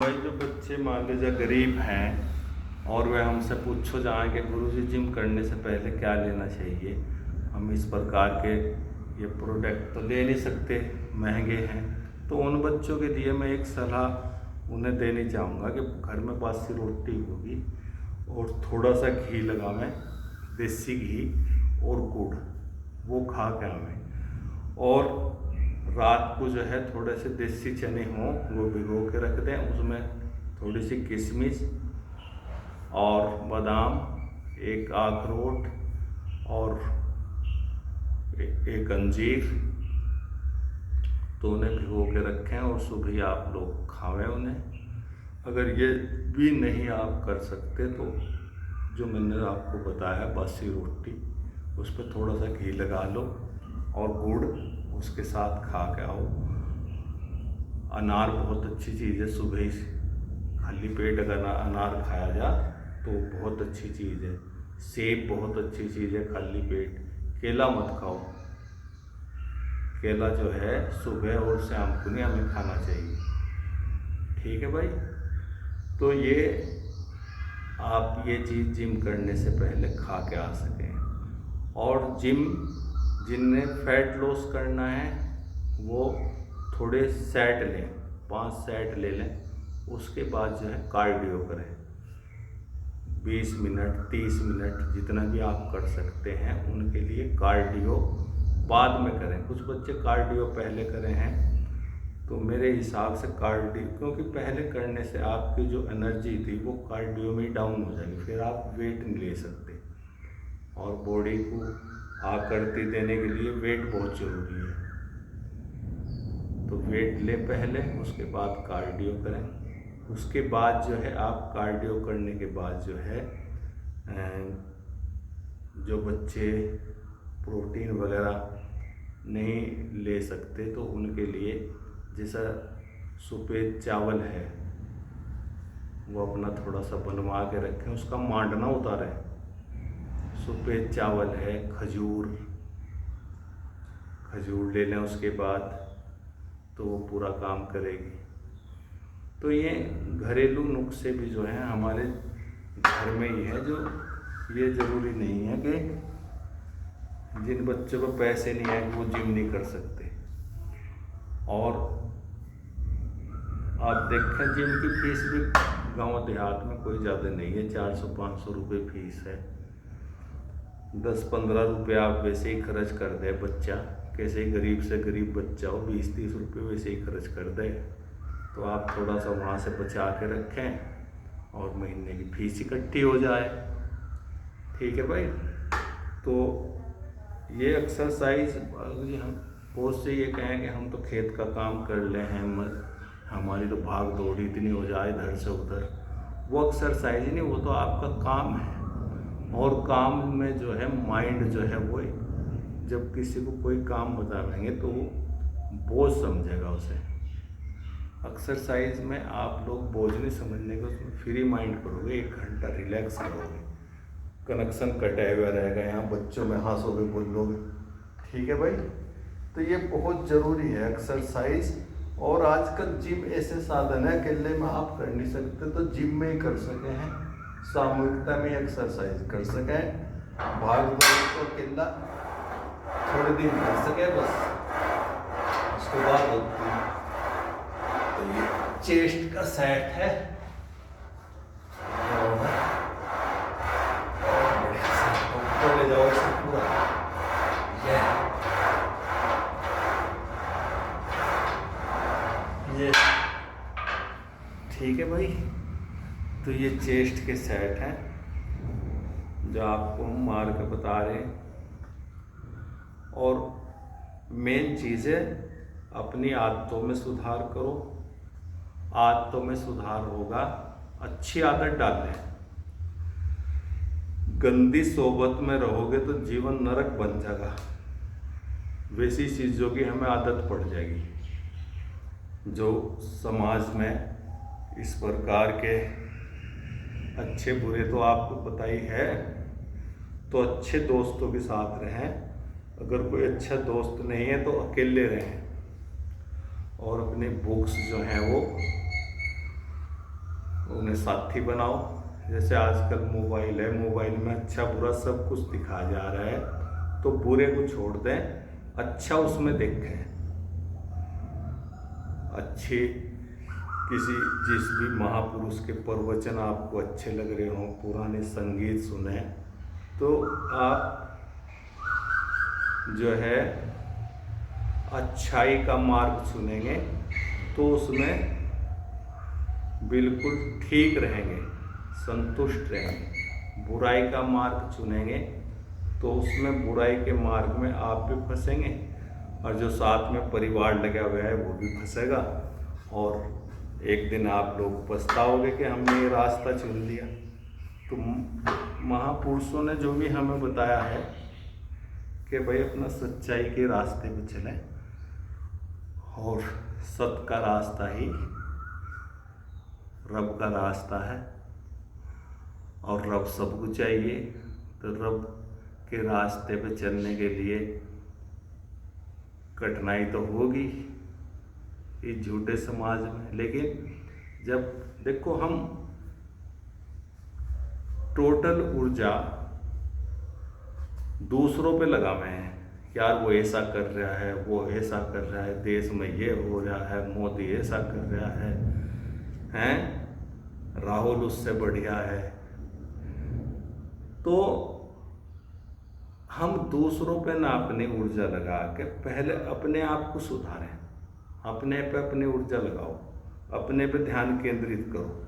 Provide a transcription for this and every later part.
भाई जो बच्चे मान लीजिए गरीब हैं और वह हमसे पूछो जाएँ कि गुरुजी जिम करने से पहले क्या लेना चाहिए, हम इस प्रकार के ये प्रोडक्ट तो ले नहीं सकते, महंगे हैं। तो उन बच्चों के लिए मैं एक सलाह उन्हें देनी चाहूँगा कि घर में बासी रोटी होगी और थोड़ा सा घी लगावें, देसी घी और गुड़, वो खा के आवें। और रात को जो है थोड़े से देसी चने हों वो भिगो के रख दें, उसमें थोड़ी सी किशमिश और बादाम, एक अखरोट और एक अंजीर, तो उन्हें भिगो के रखें और सुबह आप लोग खावें उन्हें। अगर ये भी नहीं आप कर सकते तो जो मैंने आपको बताया बासी रोटी, उस पर थोड़ा सा घी लगा लो और गुड़ उसके साथ खा के आओ। अनार बहुत अच्छी चीज़ है, सुबह ही खाली पेट अगर अनार खाया जाए तो बहुत अच्छी चीज़ है। सेब बहुत अच्छी चीज़ है खाली पेट। केला मत खाओ, केला जो है सुबह और शाम को नहीं हमें खाना चाहिए, ठीक है भाई। तो ये आप ये चीज़ जिम करने से पहले खा के आ सकें। और जिन्हें फैट लॉस करना है वो थोड़े सेट लें, 5 सेट ले लें, उसके बाद जो है कार्डियो करें। 20 मिनट 30 मिनट जितना भी आप कर सकते हैं उनके लिए कार्डियो बाद में करें। कुछ बच्चे कार्डियो पहले करें हैं, तो मेरे हिसाब से कार्डियो, क्योंकि पहले करने से आपकी जो एनर्जी थी वो कार्डियो में डाउन हो जाएगी, फिर आप वेट नहीं ले सकते। और बॉडी को आकृति देने के लिए वेट बहुत ज़रूरी है, तो वेट ले पहले, उसके बाद कार्डियो करें। उसके बाद जो है आप कार्डियो करने के बाद जो है जो बच्चे प्रोटीन वगैरह नहीं ले सकते तो उनके लिए जैसा सफ़ेद चावल है वो अपना थोड़ा सा बनवा के रखें, उसका मांडना उतारें। सफ़ेद चावल है, खजूर ले लें, उसके बाद तो वो पूरा काम करेगी। तो ये घरेलू नुस्खे भी जो हैं हमारे घर में ही है, जो ये ज़रूरी नहीं है कि जिन बच्चों को पैसे नहीं आए वो जिम नहीं कर सकते। और आप देखें जिम की फीस भी गांव देहात में कोई ज़्यादा नहीं है, 400-500 रुपये फीस है। 10-15 रुपये आप वैसे ही खर्च कर दे बच्चा, कैसे गरीब से गरीब बच्चा हो 20-30 रुपये वैसे ही खर्च कर दे, तो आप थोड़ा सा वहाँ से बचा के रखें और महीने की फीस इकट्ठी हो जाए, ठीक है भाई। तो ये एक्सरसाइज हम बहुत से ये कहें कि हम तो खेत का काम कर ले हैं, हमारी तो भाग दौड़ इतनी हो जाए इधर से उधर, वो एक्सरसाइज नहीं, वो तो आपका काम है। और काम में जो है माइंड जो है वो, जब किसी को कोई काम बताएंगे तो वो बोझ समझेगा उसे। एक्सरसाइज में आप लोग बोझ नहीं समझने का, उसमें फ्री माइंड करोगे, 1 घंटा रिलैक्स रहोगे, कनेक्शन कटे हुआ रहेगा, यहाँ बच्चों में हंसोगे बोलोगे, ठीक है भाई। तो ये बहुत ज़रूरी है एक्सरसाइज। और आजकल जिम ऐसे साधन है अकेले में आप कर नहीं सकते, तो जिम में ही कर सके हैं, सामूहिकता में एक्सरसाइज कर सकें। भाग दौड़ को अकेला थोड़े दिन कर सके बस, उसके बाद होती है। तो ये चेस्ट का सेट है, ऊपर ले जाओ इसे पूरा, ये ठीक है भाई। तो ये चेस्ट के सेट हैं जो आपको हम मार के बता रहे हैं। और मेन चीज़ है अपनी आदतों में सुधार करो, आदतों में सुधार होगा, अच्छी आदत डालें। गंदी सोबत में रहोगे तो जीवन नरक बन जाएगा, वैसी चीज़ों की हमें आदत पड़ जाएगी। जो समाज में इस प्रकार के अच्छे बुरे तो आपको पता ही है, तो अच्छे दोस्तों के साथ रहें, अगर कोई अच्छा दोस्त नहीं है तो अकेले रहें। और अपने बुक्स जो हैं वो उन्हें साथी बनाओ। जैसे आजकल मोबाइल है, मोबाइल में अच्छा बुरा सब कुछ दिखाया जा रहा है, तो बुरे को छोड़ दें, अच्छा उसमें देखें। अच्छे किसी जिस भी महापुरुष के प्रवचन आपको अच्छे लग रहे हों, पुराने संगीत सुने, तो आप जो है अच्छाई का मार्ग चुनेंगे तो उसमें बिल्कुल ठीक रहेंगे, संतुष्ट रहेंगे। बुराई का मार्ग चुनेंगे तो उसमें बुराई के मार्ग में आप भी फंसेंगे, और जो साथ में परिवार लगा हुआ है वो भी फंसेगा, और एक दिन आप लोग पछताओगे कि हमने ये रास्ता चुन लिया। तो महापुरुषों ने जो भी हमें बताया है कि भाई अपना सच्चाई के रास्ते पे चलें, और सत का रास्ता ही रब का रास्ता है, और रब सबको चाहिए। तो रब के रास्ते पे चलने के लिए कठिनाई तो होगी इस झूठे समाज में, लेकिन जब देखो हम टोटल ऊर्जा दूसरों पे लगावे हैं, यार वो ऐसा कर रहा है, वो ऐसा कर रहा है, देश में ये हो रहा है, मोदी ऐसा कर रहा है, राहुल उससे बढ़िया है, तो हम दूसरों पे ना अपनी ऊर्जा लगा के पहले अपने आप को सुधारें। अपने पे अपनी ऊर्जा लगाओ, अपने पे ध्यान केंद्रित करो,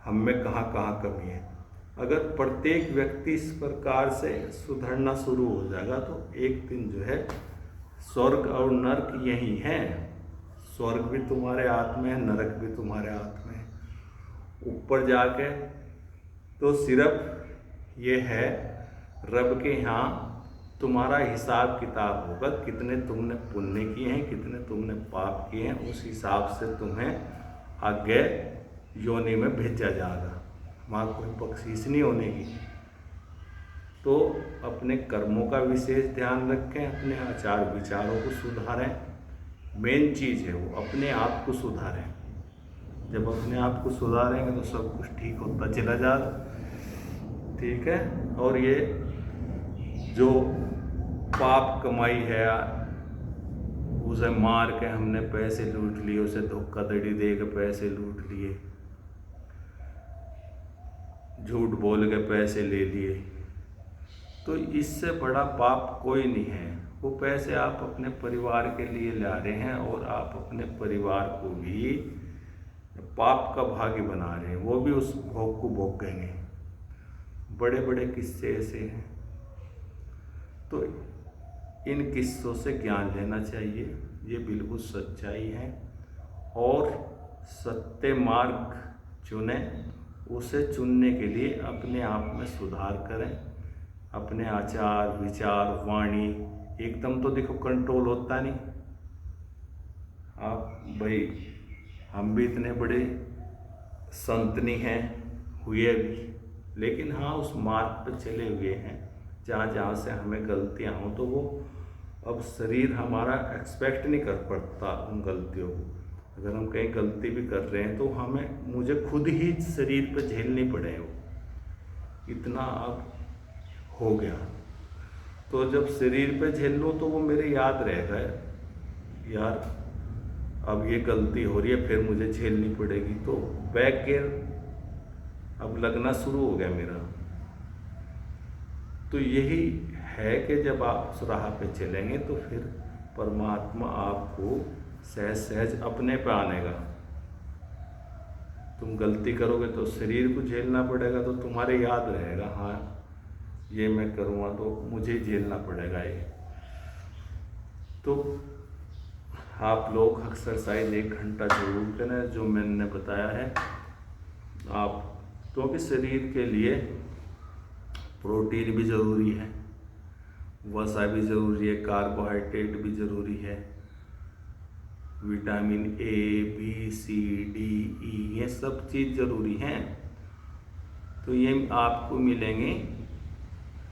हम में कहाँ कहाँ कमी है। अगर प्रत्येक व्यक्ति इस प्रकार से सुधरना शुरू हो जाएगा तो एक दिन जो है स्वर्ग और नरक यही है। स्वर्ग भी तुम्हारे हाथ में है, नरक भी तुम्हारे हाथ में है। ऊपर जाके तो सिर्फ ये है रब के यहाँ तुम्हारा हिसाब किताब होगा, कितने तुमने पुण्य किए हैं, कितने तुमने पाप किए हैं, उस हिसाब से तुम्हें आगे योनि में भेजा जाएगा। वहाँ कोई बख्शीश नहीं होने की। तो अपने कर्मों का विशेष ध्यान रखें, अपने आचार विचारों को सुधारें। मेन चीज़ है वो अपने आप को सुधारें। जब अपने आप को सुधारेंगे तो सब कुछ ठीक होता चला जाएगा। ठीक है। और ये जो पाप कमाई है, उसे मार के हमने पैसे लूट लिए, उसे धोखाधड़ी दे के पैसे लूट लिए, झूठ बोल के पैसे ले लिए, तो इससे बड़ा पाप कोई नहीं है। वो पैसे आप अपने परिवार के लिए ला रहे हैं और आप अपने परिवार को भी पाप का भागी बना रहे हैं, वो भी उस भोग को भोगेंगे। बड़े बड़े किस्से ऐसे हैं। तो इन किस्सों से ज्ञान लेना चाहिए, ये बिल्कुल सच्चाई है। और सत्य मार्ग चुनें। उसे चुनने के लिए अपने आप में सुधार करें। अपने आचार विचार वाणी एकदम तो देखो कंट्रोल होता नहीं। आप भाई हम भी इतने बड़े संत नहीं हैं हुए भी, लेकिन हाँ उस मार्ग पर चले हुए हैं जहाँ जहाँ से हमें गलतियाँ हों तो वो अब शरीर हमारा एक्सपेक्ट नहीं कर पाता उन गलतियों को। अगर हम कहीं गलती भी कर रहे हैं तो मुझे खुद ही शरीर पे झेलनी पड़े, वो इतना अब हो गया। तो जब शरीर पे झेल लो तो वो मेरे याद रहेगा, यार अब ये गलती हो रही है, फिर मुझे झेलनी पड़ेगी। तो बैक गियर अब लगना शुरू हो गया मेरा। तो यही है कि जब आप उस राह पे चलेंगे तो फिर परमात्मा आपको सहज सहज अपने पे आनेगा। तुम गलती करोगे तो शरीर को झेलना पड़ेगा, तो तुम्हारे याद रहेगा, हाँ ये मैं करूँगा तो मुझे झेलना पड़ेगा ये। तो आप लोग एक्सरसाइज 1 घंटा जरूर करें जो मैंने बताया है आप, क्योंकि शरीर के लिए प्रोटीन भी ज़रूरी है, वसा भी ज़रूरी है, कार्बोहाइड्रेट भी ज़रूरी है, vitamin A B C D E ये सब चीज़ ज़रूरी हैं। तो ये आपको मिलेंगे।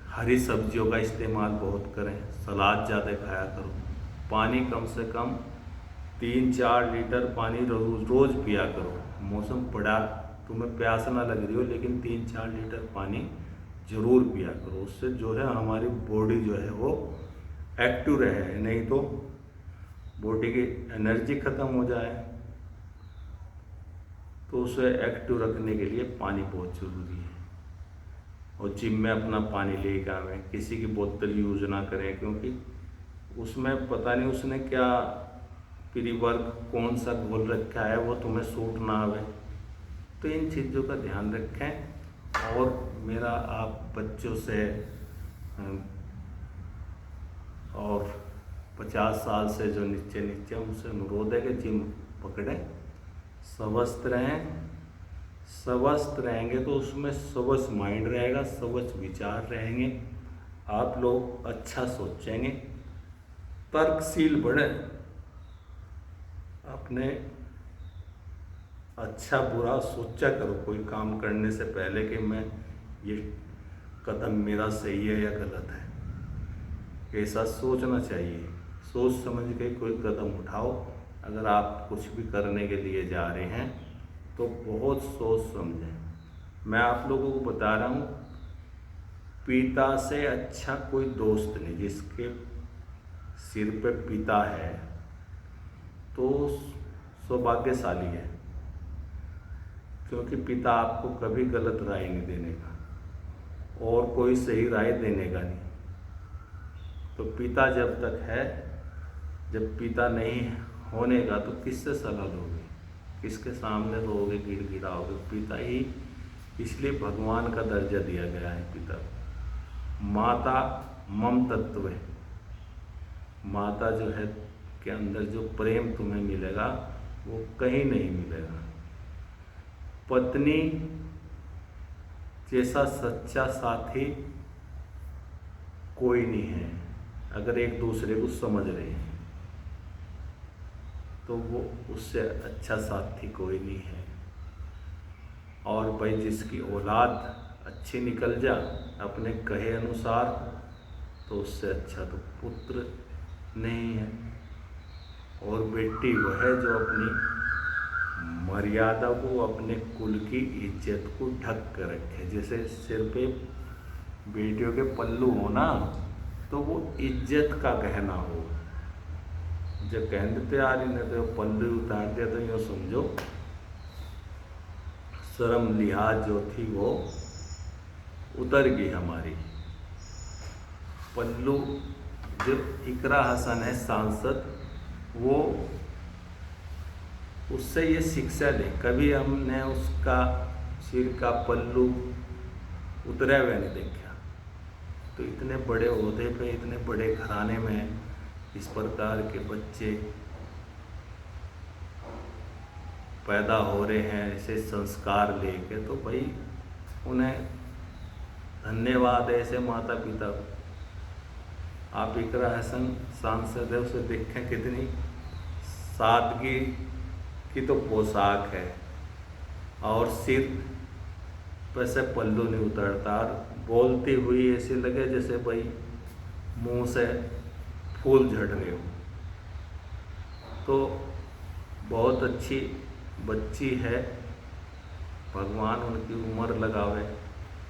हरी सब्जियों का इस्तेमाल बहुत करें, सलाद ज़्यादा खाया करो, पानी कम से कम 3-4 लीटर पानी रोज़ पिया करो। मौसम बड़ा तुम्हें प्यास ना लग रही हो, लेकिन 3-4 लीटर पानी ज़रूर पिया करो। उससे जो है हमारी बॉडी जो है वो एक्टिव रहे, नहीं तो बॉडी की एनर्जी ख़त्म हो जाए। तो उसे एक्टिव रखने के लिए पानी बहुत ज़रूरी है। और जिम में अपना पानी लेकर आवें, किसी की बोतल यूज़ ना करें, क्योंकि उसमें पता नहीं उसने क्या प्री वर्क कौन सा घोल रखा है, वो तुम्हें सूट ना आवे। तो इन चीज़ों का ध्यान रखें। और मेरा आप बच्चों से और 50 साल से जो नीचे उनसे अनुरोध है कि जिम पकड़ें, स्वस्थ रहें। स्वस्थ रहेंगे तो उसमें स्वस्थ माइंड रहेगा, स्वस्थ विचार रहेंगे, आप लोग अच्छा सोचेंगे, तर्कशील बने, अपने अच्छा बुरा सोचा करो कोई काम करने से पहले कि मैं ये कदम मेरा सही है या गलत है। ऐसा सोचना चाहिए। सोच समझ के कोई कदम उठाओ। अगर आप कुछ भी करने के लिए जा रहे हैं तो बहुत सोच समझें। मैं आप लोगों को बता रहा हूँ, पिता से अच्छा कोई दोस्त नहीं। जिसके सिर पे पिता है तो सौभाग्यशाली है, क्योंकि पिता आपको कभी गलत राय नहीं देने का और कोई सही राय देने का नहीं। तो पिता जब तक है, जब पिता नहीं होने का तो किससे सलाह लोगे, किसके सामने रोगे, गिड़गिड़ाओगे? पिता ही, इसलिए भगवान का दर्जा दिया गया है पिता। माता मम तत्व है। माता जो है के अंदर जो प्रेम तुम्हें मिलेगा वो कहीं नहीं मिलेगा। पत्नी जैसा सच्चा साथी कोई नहीं है। अगर एक दूसरे को समझ रहे हैं तो वो उससे अच्छा साथी कोई नहीं है। और भाई जिसकी औलाद अच्छी निकल जा अपने कहे अनुसार, तो उससे अच्छा तो पुत्र नहीं है। और बेटी वो है जो अपनी मर्यादा को, अपने कुल की इज्जत को ढक कर रखे। जैसे सिर पे बेटियों के पल्लू हो ना, तो वो इज्जत का गहना हो। जब कहते तैयारी ने तो पल्लू उतार दिया तो यूँ समझो शर्म लिहाज जो थी वो उतर गई हमारी। पल्लू जो इकरा हसन है सांसद, वो उससे ये शिक्षा ले, कभी हमने उसका सिर का पल्लू उतरा हुआ नहीं देखा। तो इतने बड़े ओहदे पे, इतने बड़े घराने में इस प्रकार के बच्चे पैदा हो रहे हैं, ऐसे संस्कार लेके, तो भाई उन्हें धन्यवाद है ऐसे माता पिता को। आप इकरा हसन सांसद है, उसे देखें कितनी सादगी की तो पोशाक है, और सिर पर से पल्लू नहीं उतरता, और बोलती हुई ऐसे लगे जैसे भाई मुंह से फूल झड़ रहे हो। तो बहुत अच्छी बच्ची है, भगवान उनकी उम्र लगावे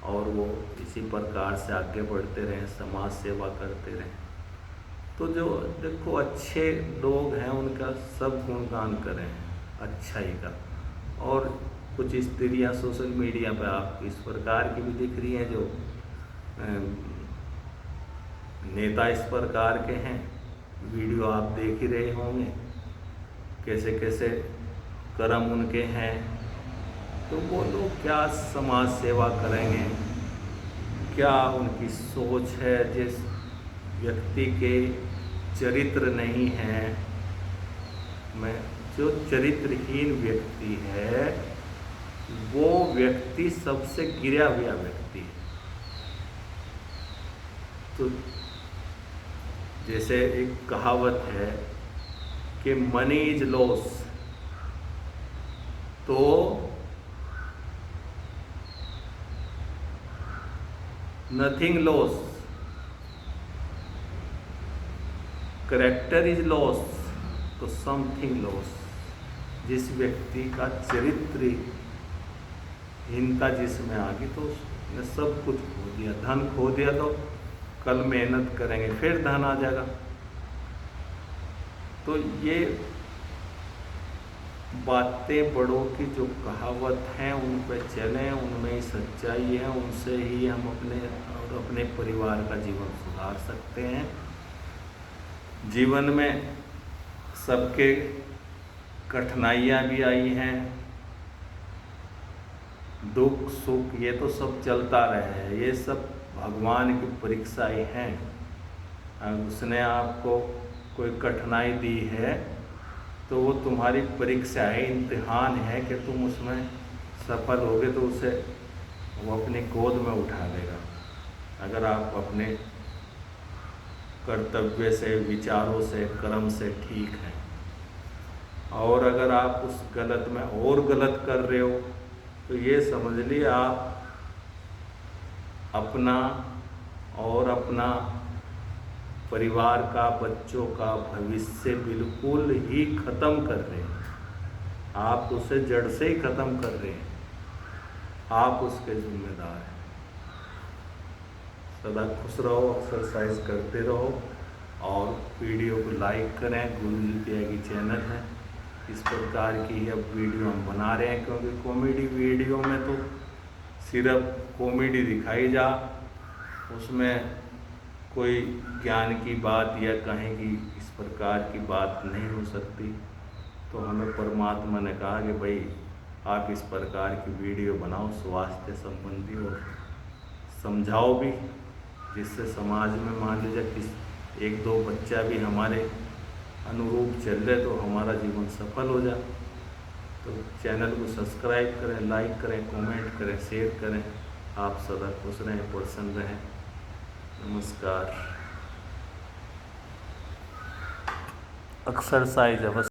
और वो इसी प्रकार से आगे बढ़ते रहें, समाज सेवा करते रहें। तो जो देखो अच्छे लोग हैं उनका सब गुणगान करें अच्छाई का। और कुछ स्त्रियां सोशल मीडिया पे आप इस प्रकार की भी दिख रही हैं, जो नेता इस प्रकार के हैं, वीडियो आप देख ही रहे होंगे कैसे कैसे कर्म उनके हैं। तो वो लोग क्या समाज सेवा करेंगे, क्या उनकी सोच है? जिस व्यक्ति के चरित्र नहीं है, मैं जो चरित्रहीन व्यक्ति है वो व्यक्ति सबसे गिरा हुआ व्यक्ति है। तो जैसे एक कहावत है कि मनी इज लॉस, तो nothing loss, character is loss, तो समथिंग लॉस। जिस व्यक्ति का चरित्र हीनता जिसमें आ गई तो उसने सब कुछ खो दिया। धन खो दिया तो कल मेहनत करेंगे फिर धन आ जाएगा। तो ये बातें बड़ों की जो कहावत हैं उन पर चलें, उनमें ही सच्चाई है, उनसे ही हम अपने और अपने परिवार का जीवन सुधार सकते हैं। जीवन में सबके कठिनाइयाँ भी आई हैं, दुख सुख ये तो सब चलता रहे हैं, ये सब भगवान की परीक्षाएं हैं। अगर उसने आपको कोई कठिनाई दी है तो वो तुम्हारी परीक्षा है, इम्तिहान है कि तुम उसमें सफल होगे तो उसे वो अपनी गोद में उठा लेगा। अगर आप अपने कर्तव्य से, विचारों से, कर्म से ठीक हैं। और अगर आप उस गलत में और गलत कर रहे हो तो ये समझ लिए आप अपना और अपना परिवार का, बच्चों का भविष्य बिल्कुल ही ख़त्म कर रहे हैं। आप उसे जड़ से ही ख़त्म कर रहे हैं, आप उसके जिम्मेदार हैं। सदा खुश रहो, एक्सरसाइज करते रहो और वीडियो को लाइक करें। गुरुजी त्यागी चैनल है, इस प्रकार की अब वीडियो हम बना रहे हैं क्योंकि कॉमेडी वीडियो में तो सिर्फ कॉमेडी दिखाई जा, उसमें कोई ज्ञान की बात या कहीं की इस प्रकार की बात नहीं हो सकती। तो हमें परमात्मा ने कहा कि भाई आप इस प्रकार की वीडियो बनाओ स्वास्थ्य संबंधी और समझाओ भी, जिससे समाज में मान लीजिए किस एक दो बच्चा भी हमारे अनुरूप चल रहे तो हमारा जीवन सफल हो जाए। तो चैनल को सब्सक्राइब करें, लाइक करें, कमेंट करें, शेयर करें। आप सदा खुश रहें, प्रसन्न रहें। नमस्कार। एक्सरसाइज अवश्य